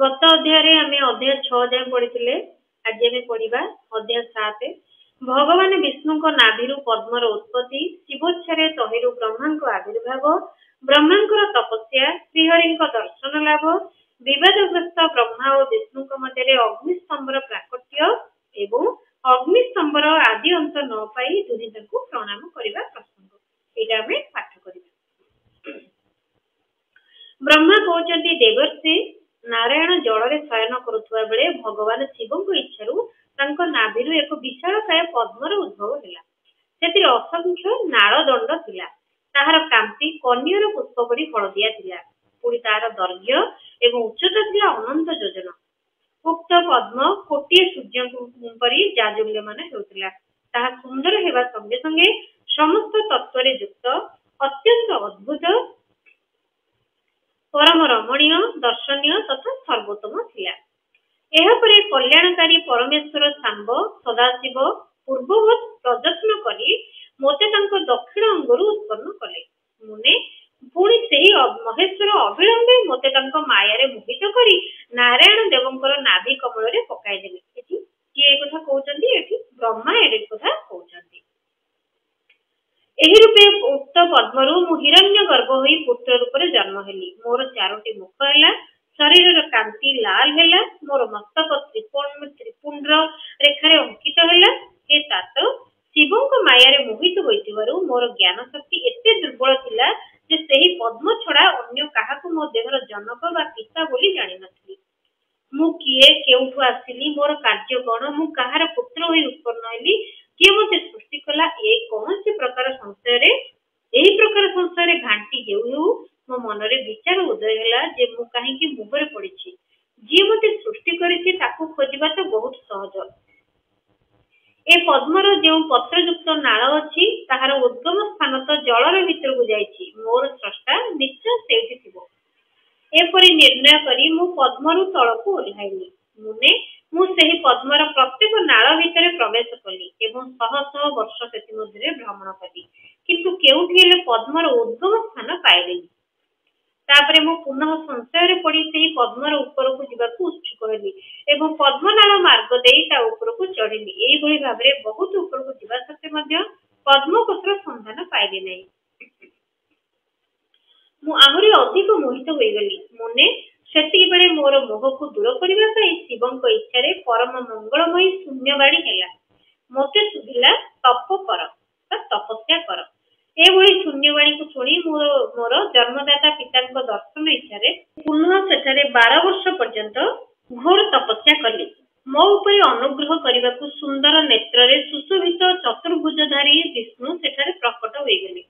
गत अध्याय आम अध्याय 6 जाए पढ़ी। आज आम पढ़ा अध्याय 7। भगवान विष्णु नाभि पद्मर उत्पत्ति, शिवोच्छा तहिरु ब्रह्मा आविर्भाव, ब्रह्मा तपस्या, श्रीहरि दर्शन लाभ, विवादग्रस्त ब्रह्मा और विष्णु मध्य अग्निस्तंभर प्राकट्य एवं अग्निस्तंभर आदि अंत न पाई दुहिता को प्रणाम करने प्रसंग यहाँ आम पाठ कर। ब्रह्मा कहते देवर्षि नारायण जल शयन करुवा बेले भगवान शिव इच्छा नाभि एक विशालकाय पद्मर उद्भव है। असंख्य नाल दंड थिला। ताहार कांति कन्यर पुष्प पड़ी हलदिया थिला। पुणी तार दैर्घ्य एवं उच्चता थिला अनंत योजन। उक्त पद्म कोटिए सूर्य परी जाजुल्यमान हेउथिला। ताहा सुंदर हेबा संगे संगे समस्त तत्व युक्त अत्यंत अद्भुत परम रमणीय दर्शनीय तथा सर्वोत्तम थिला। एहापरे कल्याणकारी परमेश्वर सांब सदाशिव पूर्ववत प्रयत्न करी मोते तांको दक्षिण अंगरु उत्पन्न कले। मुने पुणी सेही महेश्वर अविलंबे मोते तांको मायारे मोहित करी नारायण देवंकर नाभि कमल रे पकाई देले। एठी किए कथा कहउचंदी, एठी ब्रह्मा एठी कथा कहउचंदी। एही रूपे उक्त पद्मरु मु हिरण्य गर्भ होई पुत्र रूप रे जन्म हेली। मोर चारोटी मुख हैला, शरीर कांति लाल हैला, मोर मस्तक त्रिपुंड रेखारे अंकित हैला। ए तात शिवंक मायारे मोहित होइतिबारु मोर ज्ञान शक्ति एते दुर्बल थिला जे सेही पद्म छड़ा अन्य काहाकु मो देहर जनक बा पिता बोली जानि नथि। मु किए केउठु आसिली, मोर कार्य कोन, मु काहार पुत्र होई उत्पन्न हेली, किए मते सृष्टि कला, ए कोनसी प्रकार संशय रे एही प्रकार संशय रे घांटी हेउ मो मन रे विचार उदय हैला जे मु काहे कि मुहरे पड़िछि। जे मते सृष्टि करिछि ताकू खोजिबा तो बहुत सहज। ए पद्मर जो पत्रयुक्त नाल अछि ताहार उद्गम स्थान तो जलर भीतर को जाइछि। मोर स्रष्टा निश्चय सेठी थिबो। एपरि निर्णय करी मु पद्मरु तळकू ओह्लाइली। मुने मु सेही पद्मर प्रत्येक नाल भीतर प्रवेश कली एवं शह शह वर्ष सेति मध्य भ्रमण कली, किंतु केउठी हेले पद्मर उद्गम स्थान पाइलेनी। तापरे मु पुनः संशय पड़ी से पद्मर ऊपर को जीवाकू उत्सुक हेली एवं पद्मनाल मार्ग देई ता ऊपर को चढ़िली। एई भली भाबरे बहुत ऊपर को जीवा सत्ते मध्य पद्मपत्र संधान पाइली नहीं। मु आहुरी अधिक मोहित होई गली। मुने सेतिक बेले मोर मोह को दूर करिबा पई शिवंक इच्छा रे परम मंगलमयी शून्यवाणी हैला। मोते सुभिला तप कर बा तपस्या कर। एभली शून्यवाणी को सुनी मोर जन्मदाता पिता दर्शन इच्छा रे पुनः सेठारे 12 वर्ष पर्यंत घोर तपस्या कली। मो उपरे अनुग्रह करने को सुंदर नेत्र रे सुशोभित चतुर्भुजधारी विष्णु सेठारे प्रकट होई गले।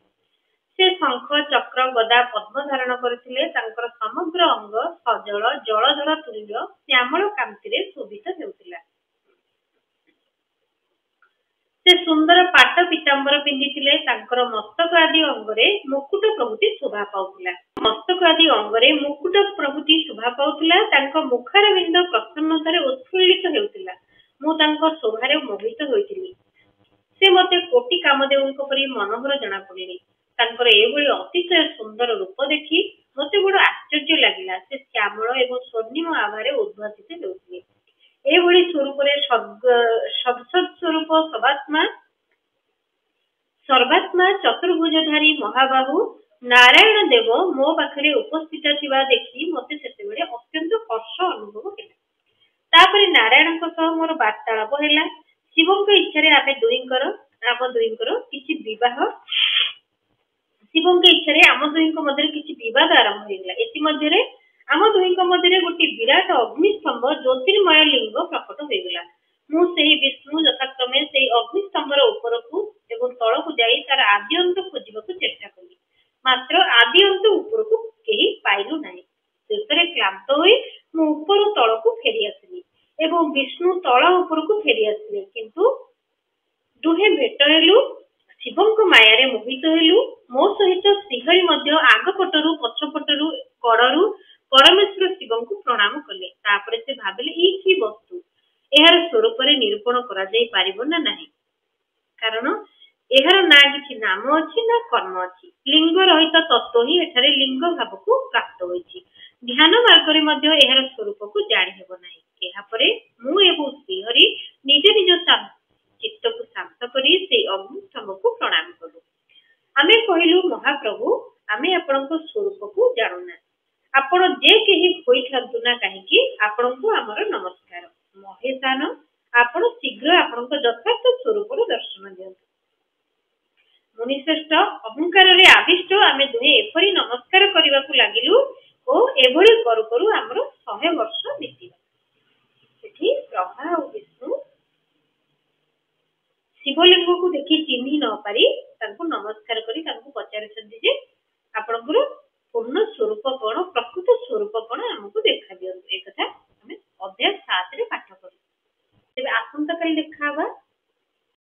से शंख चक्र गदा पद्म धारण करथिले। तांकर समग्र अंग सजल जलधर तुल्य श्यामल कांति रे शोभित हेउथिला। से सुंदर पाट पीतांबर पिंधिथिले। तांकर मस्तक आदि अंगरे मुकुट प्रभृति शोभा पाउथिला। मस्तक आदि अंगरे मुकुट प्रभृति शोभा पाउथिला। तांक मुखार बिंद प्रसन्नतारे उत्फुल्लित हेउथिला। मु तांक शोभारे मोहित होइथिली। से मते कोटि कामदेवଙ୍କ परि मनोहर जणा पड़िले। तांकर एभली अतिशय सुंदर रूप देखि मते बड़ आश्चर्य लागिला। से श्यामल एवं स्वर्णिम आभारे उद्भासित हेउथिले। एभली स्वरूप रे सदसद स्वरूप सर्वात्मा चतुर्भुजधारी महाबाहु नारायण देव मो पाखरे उपस्थित थिबा देखि मते सेतेबेले अत्यंत हर्ष अनुभव हेला। तापरे नारायणଙ୍କ सह मोर वार्तालाप हेला। शिवଙ୍କ इच्छा रे आमे दुहिंकर किछि विवाह शिवଙ୍କ इच्छा रे आम दुहिंक मध्य किछि विवाद आरंभ हेला। एति मध्य रे आम दुहिंक मध्य गोटे विराट अग्निस्तंभ ज्योतिर्मय लिंग प्रकट हो गला। मु सेही विष्णु यथाक्रमे सेही अग्निस्तंभर उपरकू एवं तळकू जाई तार आदि अंत खोजिबाकू चेष्टा कली, मात्र आदि अंत उपरकू केही पाइलु नाही। शेषरे क्लांत होई मु ऊपर तळकू फेरी आसिली एवं विष्णु तळ उपरकू फेरी आसिले, किंतु दुहे भेट हेलु। शिवंक मायारे मोहित हेलु। मो सहित श्रीहरि मध्य आगपटरु पछपटरु कड़रु परमेश्वर शिवंकु प्रणाम कले। तापरे से भाबिले ई की वस्तु, एहार स्वरूप रे निरूपण करा जाई पारिबो ना नाही, कारण एहार ना किछि नाम अछि ना कर्म अछि। लिंग रहित तत्व ही एठारे लिंग भाव को प्राप्त होइछि। ध्यान मार्ग ତାପରେ ମଧ୍ୟ ଏହାର ସ୍ୱରୂପକୁ ଜାଣି ହେବ ନାହିଁ। ଏହାପରେ ମୁଁ ଏବଂ ଶ୍ରୀହରି ନିଜ ନିଜ ଚିତ୍ତକୁ ଶାନ୍ତ କରି ସେଇ ଅଗ୍ନିସ୍ତମ୍ଭକୁ ପ୍ରଣାମ କଲୁ। ଆମେ କହିଲୁ, ମହାପ୍ରଭୁ, ଆମେ ଆପଣଙ୍କ ସ୍ୱରୂପକୁ ଜାଣୁନା। ଆପଣ ଯେ କେହି ହୋଇଥାନ୍ତୁ ନା କାହିଁକି, ଆପଣଙ୍କୁ ଆମର ନମସ୍କାର। ମହେଶାନ, ଆପଣ ଶୀଘ୍ର ଆପଣଙ୍କ ଯଥାର୍ଥ ସ୍ୱରୂପର ଦର୍ଶନ ଦିଅନ୍ତୁ। ମୁନିଶ୍ରେଷ୍ଠ, ଅହଙ୍କାରରେ ଆବିଷ୍ଟ ଆମେ ଦୁହେଁ ଏପରି ନମସ୍କାର କରିବାକୁ ଲାଗିଲୁ ଓ ଏଭଳି କରୁ କରୁ ଆମର 100 ବର୍ଷ ବିତିଗଲା। ସେଠି ବ୍ରହ୍ମା ଆଉ ବିଷ୍ଣୁ ଶିବଲିଙ୍ଗକୁ ଦେଖି ଚିହ୍ନି ନ ପାରି ତାଙ୍କୁ ନମସ୍କାର କରି ତାଙ୍କୁ ପଚାରୁଛନ୍ତି ଯେ ଆପଣଙ୍କର ପୂର୍ଣ୍ଣ ସ୍ୱରୂପ କଣ, ପ୍ରକୃତ ସ୍ୱରୂପ କଣ, ଆମକୁ ଦେଖା ଦିଅନ୍ତୁ। ଏ କଥା ଆମେ ଅଧ୍ୟାୟ 7 ରେ ପାଠ କରୁ। ତେବେ ଆସନ୍ତାକାଲି ଦେଖା ହବା।